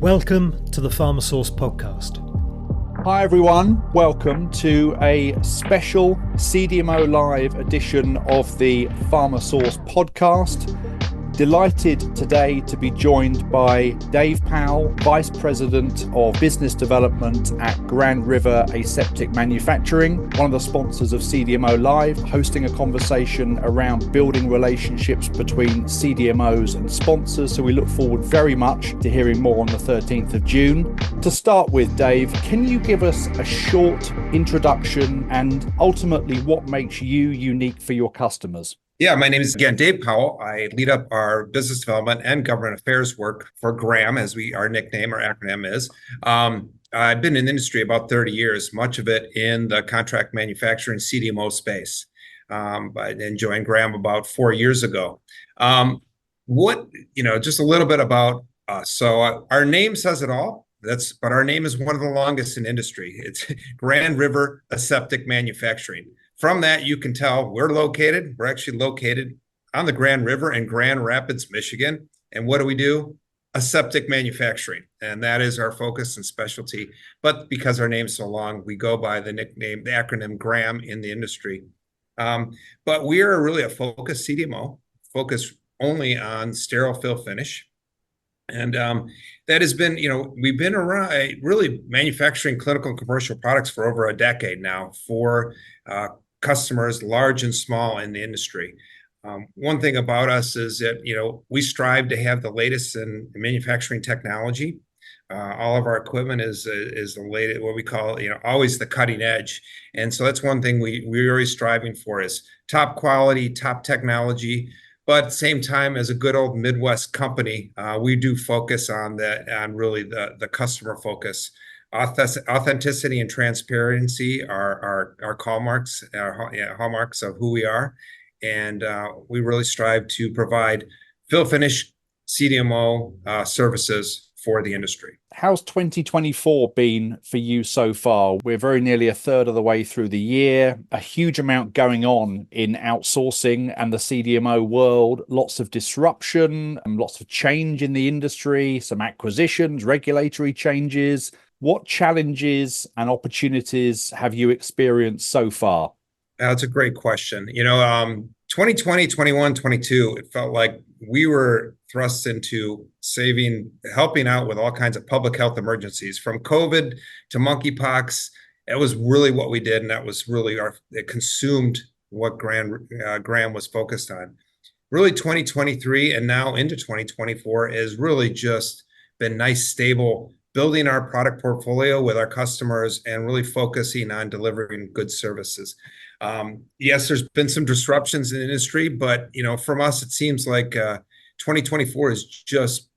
Welcome to the PharmaSource podcast. Hi everyone, welcome to a special CDMO Live edition of the PharmaSource podcast. Delighted today to be joined by Dave Powell, Vice President of Business Development at River Aseptic Manufacturing, one of the sponsors of CDMO Live, hosting a conversation around building relationships between CDMOs and sponsors. So we look forward very much to hearing more on the 13th of June. To start with, Dave, can you give us a short introduction and ultimately what makes you unique for your customers? Yeah, my name is, again, Dave Powell. I lead up our business development and government affairs work for GRAM, as our nickname or acronym is. I've been in the industry about 30 years, much of it in the contract manufacturing CDMO space. I joined GRAM about 4 years ago. Just a little bit about us. So our name says it all. But our name is one of the longest in industry. It's River Aseptic Manufacturing. From that, you can tell we're actually located on the Grand River in Grand Rapids, Michigan. And what do? Aseptic manufacturing. And that is our focus and specialty. But because our name's so long, we go by the acronym GRAM in the industry. But we are really a focused CDMO, focused only on sterile fill finish. And that has been, we've been around really manufacturing clinical and commercial products for over a decade now for customers, large and small, in the industry. One thing about us is that, we strive to have the latest in manufacturing technology. All of our equipment is the latest, what we call, always the cutting edge. And so that's one thing we're always striving for is top quality, top technology. But at the same time, as a good old Midwest company, we do focus on really the customer focus. Authenticity and transparency are our hallmarks, hallmarks of who we are. And we really strive to provide fill finish CDMO services for the industry. How's 2024 been for you so far? We're very nearly a third of the way through the year, a huge amount going on in outsourcing and the CDMO world, lots of disruption, lots of change in the industry, some acquisitions, regulatory changes. What challenges and opportunities have you experienced so far? That's a great question. 2020, 21, 22, it felt like we were thrust into helping out with all kinds of public health emergencies, from COVID to monkeypox. It was really what we did, and that was really it consumed what GRAM was focused on. Really, 2023 and now into 2024 has really just been nice, stable, building our product portfolio with our customers and really focusing on delivering good services. Yes, there's been some disruptions in the industry, but from us, it seems like 2024 has just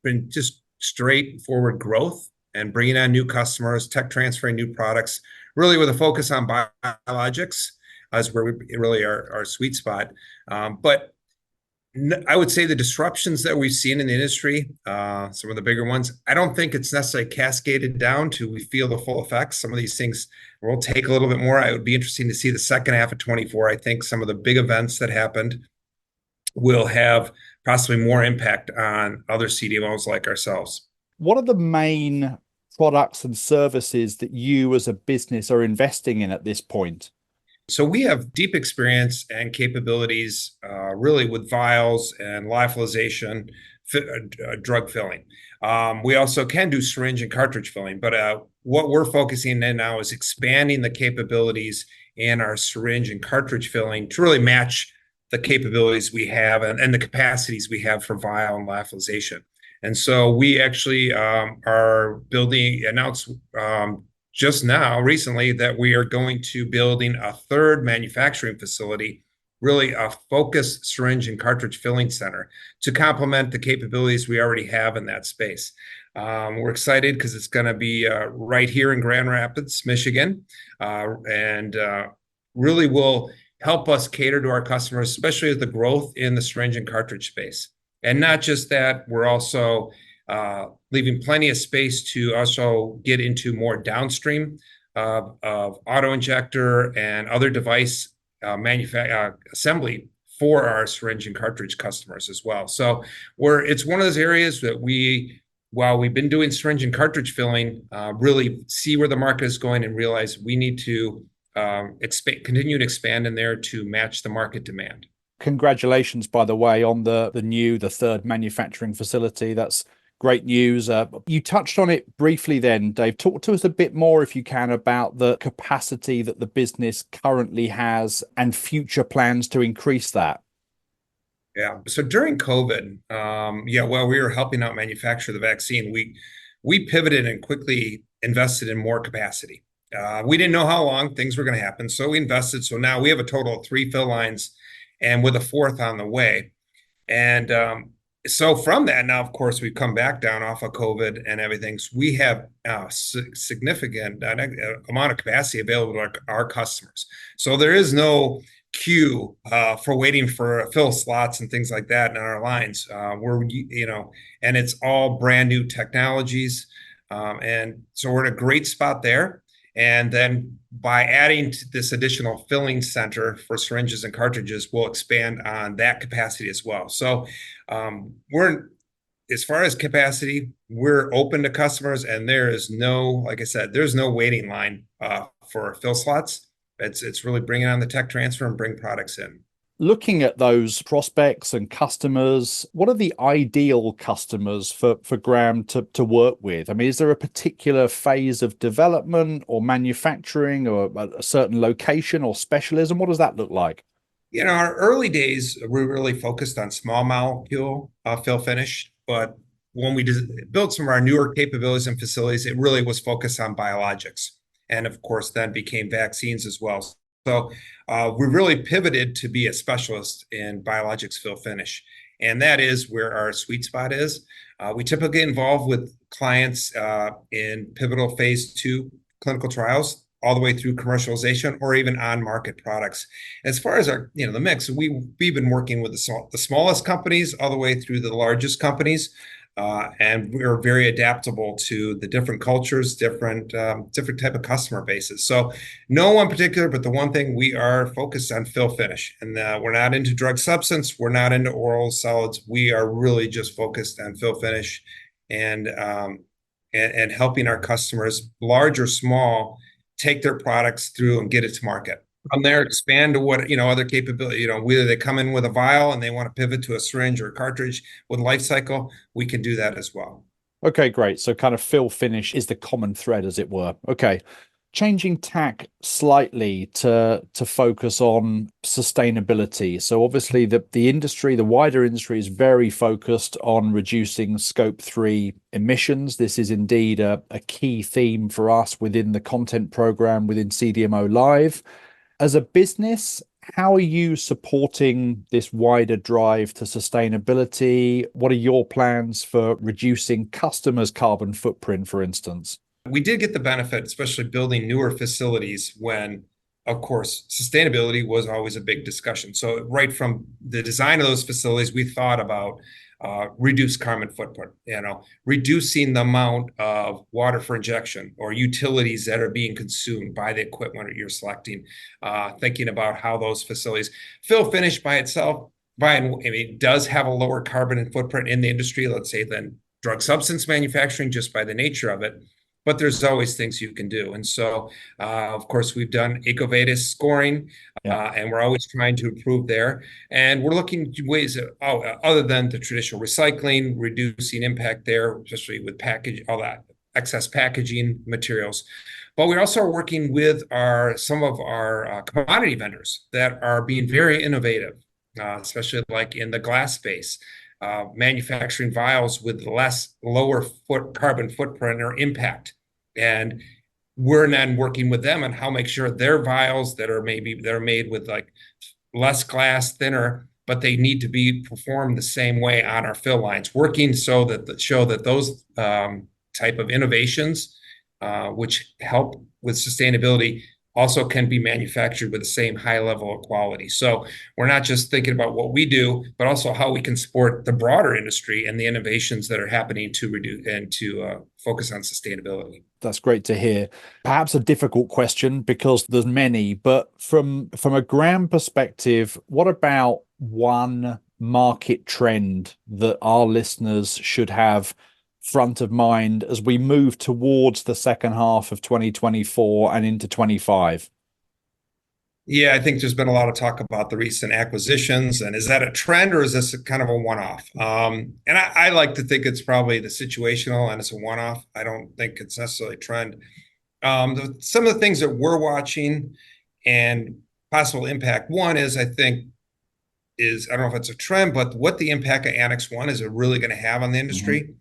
been straightforward growth and bringing on new customers, tech transferring new products, really with a focus on biologics as where we really are our sweet spot. But I would say the disruptions that we've seen in the industry, some of the bigger ones, I don't think it's necessarily cascaded down to we feel the full effects. Some of these things will take a little bit more. It would be interesting to see the second half of 24. I think some of the big events that happened will have possibly more impact on other CDMOs like ourselves. What are the main products and services that you as a business are investing in at this point? So we have deep experience and capabilities really with vials and lyophilization, drug filling. We also can do syringe and cartridge filling, but what we're focusing in now is expanding the capabilities in our syringe and cartridge filling to really match the capabilities we have and the capacities we have for vial and lyophilization. And so we actually announced just now, recently, that we are going to building a third manufacturing facility, really a focused syringe and cartridge filling center to complement the capabilities we already have in that space. We're excited because it's going to be right here in Grand Rapids, Michigan, and really will help us cater to our customers, especially as the growth in the syringe and cartridge space. And not just that, we're also leaving plenty of space to also get into more downstream of auto injector and other device assembly for our syringe and cartridge customers as well. So it's one of those areas that we while we've been doing syringe and cartridge filling, really see where the market is going and realize we need to continue to expand in there to match the market demand. Congratulations, by the way, on the third manufacturing facility. That's great news. You touched on it briefly then, Dave. Talk to us a bit more, if you can, about the capacity that the business currently has and future plans to increase that. Yeah. So during COVID, while we were helping out manufacture the vaccine, we pivoted and quickly invested in more capacity. We didn't know how long things were going to happen, so we invested. So now we have a total of 3 fill lines, and with a 4th on the way. And so from that, now of course we've come back down off of COVID and everything. So we have significant amount of capacity available to our customers. So there is no queue for waiting for fill slots and things like that in our lines. And it's all brand new technologies, and so we're in a great spot there. And then by adding to this additional filling center for syringes and cartridges, we'll expand on that capacity as well. So as far as capacity, we're open to customers, and there is like I said, there's no waiting line for fill slots. It's really bringing on the tech transfer and bring products in. Looking at those prospects and customers, what are the ideal customers for Graham to work with? I mean, is there a particular phase of development or manufacturing or a certain location or specialism? What does that look like? Our early days, we really focused on small molecule fill finish, but when we built some of our newer capabilities and facilities, it really was focused on biologics, and of course then became vaccines as well. So we really pivoted to be a specialist in biologics fill finish, and that is where our sweet spot is. We typically get involved with clients in pivotal phase 2 clinical trials, all the way through commercialization or even on-market products. As far as our, the mix, we've been working with the smallest companies all the way through the largest companies. And we're very adaptable to the different cultures, different type of customer bases. So no one particular, but the one thing we are focused on fill finish, and we're not into drug substance. We're not into oral solids. We are really just focused on fill finish, and helping our customers, large or small, take their products through and get it to market. From there, expand to what, other capability, whether they come in with a vial and they want to pivot to a syringe or a cartridge with life cycle, we can do that as well. Okay, great. So kind of fill finish is the common thread, as it were. Okay. Changing tack slightly to focus on sustainability. So obviously the wider industry is very focused on reducing scope 3 emissions. This is indeed a key theme for us within the content program within CDMO Live. As a business, how are you supporting this wider drive to sustainability? What are your plans for reducing customers' carbon footprint, for instance? We did get the benefit, especially building newer facilities, when, of course, sustainability was always a big discussion. So right from the design of those facilities, we thought about reduced carbon footprint, reducing the amount of water for injection or utilities that are being consumed by the equipment that you're selecting, thinking about how those facilities fill finish by itself, does have a lower carbon footprint in the industry, let's say, than drug substance manufacturing, just by the nature of it. But there's always things you can do. And so, of course, we've done EcoVadis scoring, and we're always trying to improve there. And we're looking at ways other than the traditional recycling, reducing impact there, especially with all that excess packaging materials. But we also are working with some of our commodity vendors that are being very innovative, especially like in the glass space. Manufacturing vials with lower carbon footprint or impact, and we're then working with them on how make sure their vials that are made with like less glass, thinner, but they need to performed the same way on our fill lines, working so that show that those type of innovations, which help with sustainability, also can be manufactured with the same high level of quality. So we're not just thinking about what we do, but also how we can support the broader industry and the innovations that are happening to reduce and to focus on sustainability. That's great to hear. Perhaps a difficult question because there's many, but from a Graham perspective, what about one market trend that our listeners should have front of mind as we move towards the second half of 2024 and into 25? Yeah, I think there's been a lot of talk about the recent acquisitions, and is that a trend or is this kind of a one-off? And I like to think it's probably the situational and it's a one-off. I don't think it's necessarily a trend. Some of the things that we're watching and possible impact, one is I think is, I don't know if it's a trend, but what the impact of Annex 1 is it really going to have on the industry.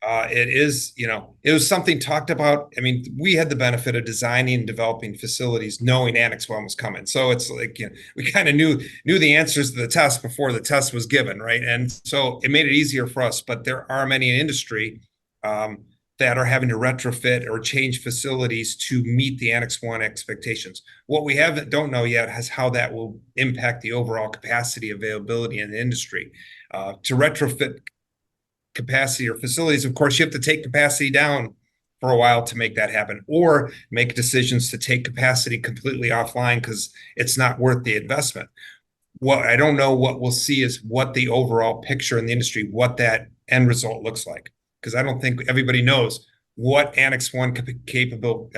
It is, it was something talked about. I mean, we had the benefit of designing and developing facilities knowing Annex 1 was coming. So it's like, we kind of knew the answers to the test before the test was given, right? And so it made it easier for us. But there are many in industry that are having to retrofit or change facilities to meet the Annex 1 expectations. What we don't know yet is how that will impact the overall capacity availability in the industry. To retrofit capacity or facilities, of course, you have to take capacity down for a while to make that happen, or make decisions to take capacity completely offline because it's not worth the investment. What I don't know what we'll see is what the overall picture in the industry, what that end result looks like, because I don't think everybody knows what Annex 1 capable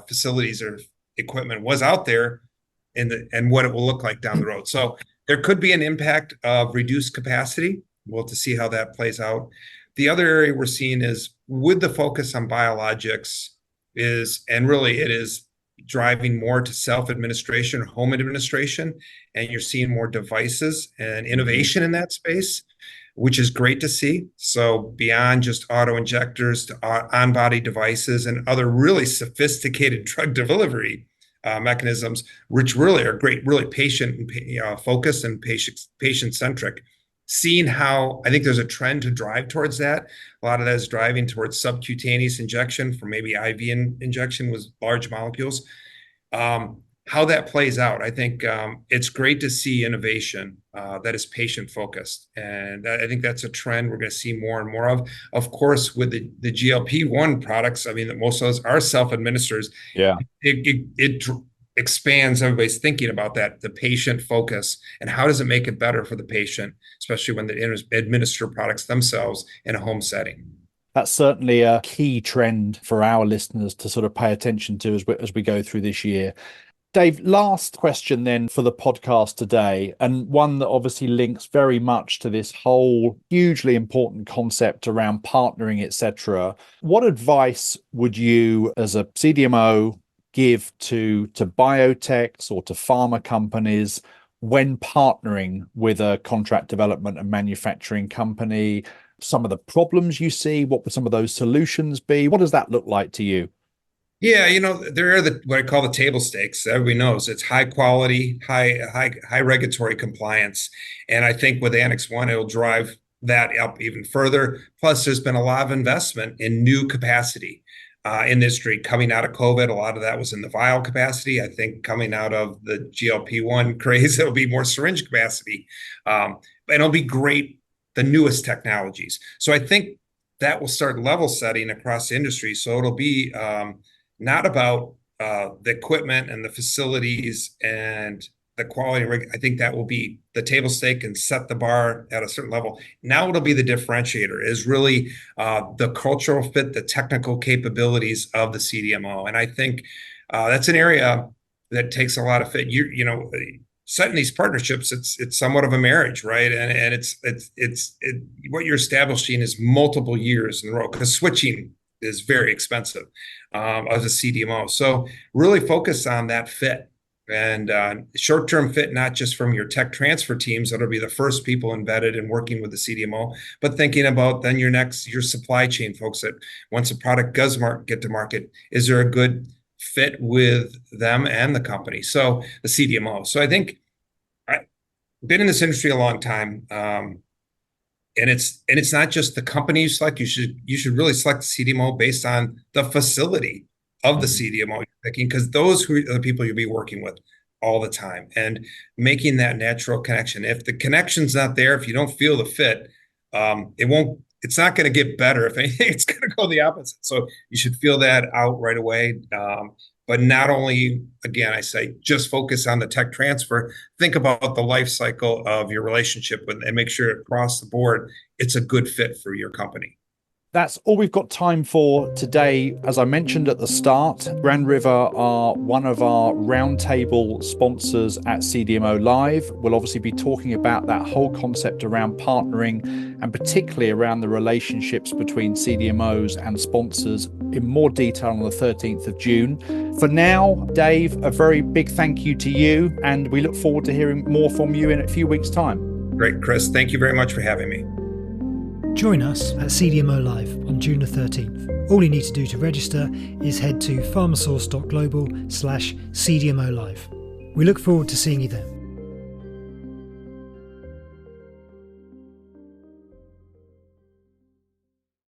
facilities or equipment was out there and what it will look like down the road. So there could be an impact of reduced capacity. We'll have to see how that plays out. The other area we're seeing is with the focus on biologics and really it is driving more to self-administration or home administration, and you're seeing more devices and innovation in that space, which is great to see. So beyond just auto injectors to on-body devices and other really sophisticated drug delivery mechanisms, which really are great, really patient focused and patient-centric. Seeing how I think there's a trend to drive towards that. A lot of that is driving towards subcutaneous injection for maybe IV injection with large molecules. How that plays out, I think it's great to see innovation that is patient focused. And I think that's a trend we're going to see more and more of. Of course, with the GLP-1 products, I mean, most of those are self-administers. Yeah. It expands everybody's thinking about that, the patient focus, and how does it make it better for the patient, especially when they administer products themselves in a home setting. That's certainly a key trend for our listeners to sort of pay attention to as we go through this year. Dave, last question then for the podcast today, and one that obviously links very much to this whole hugely important concept around partnering, etc. What advice would you as a CDMO give to biotechs or to pharma companies when partnering with a contract development and manufacturing company? Some of the problems you see, what would some of those solutions be? What does that look like to you? Yeah, there are what I call the table stakes. Everybody knows it's high quality, high regulatory compliance. And I think with Annex 1, it'll drive that up even further. Plus, there's been a lot of investment in new capacity. Industry coming out of COVID, a lot of that was in the vial capacity. I think coming out of the GLP-1 craze, it'll be more syringe capacity. And it'll be great, the newest technologies. So I think that will start level setting across the industry. So it'll be not about the equipment and the facilities and the quality. I think that will be the table stake and set the bar at a certain level. Now it'll be the differentiator is really the cultural fit, the technical capabilities of the CDMO. And I think that's an area that takes a lot of fit. Setting these partnerships, it's somewhat of a marriage, right? And it's what you're establishing is multiple years in a row, because switching is very expensive as a CDMO. So really focus on that fit. And short-term fit, not just from your tech transfer teams that'll be the first people embedded and working with the CDMO, but thinking about then your supply chain folks that once a product does get to market, is there a good fit with them and the company? So the CDMO. So I think I've been in this industry a long time, and it's not just the company you select. You should really select the CDMO based on the facility of the CDMO you're picking, because those are the people you'll be working with all the time, and making that natural connection. If the connection's not there, if you don't feel the fit, it's not going to get better. If anything, it's going to go the opposite. So you should feel that out right away. But not only, again, I say, just focus on the tech transfer, think about the life cycle of your relationship and make sure across the board, it's a good fit for your company. That's all we've got time for today. As I mentioned at the start, Grand River are one of our roundtable sponsors at CDMO Live. We'll obviously be talking about that whole concept around partnering and particularly around the relationships between CDMOs and sponsors in more detail on the 13th of June. For now, Dave, a very big thank you to you, and we look forward to hearing more from you in a few weeks' time. Great, Chris. Thank you very much for having me. Join us at CDMO Live on June the 13th. All you need to do to register is head to pharmasource.global/CDMO Live. We look forward to seeing you there.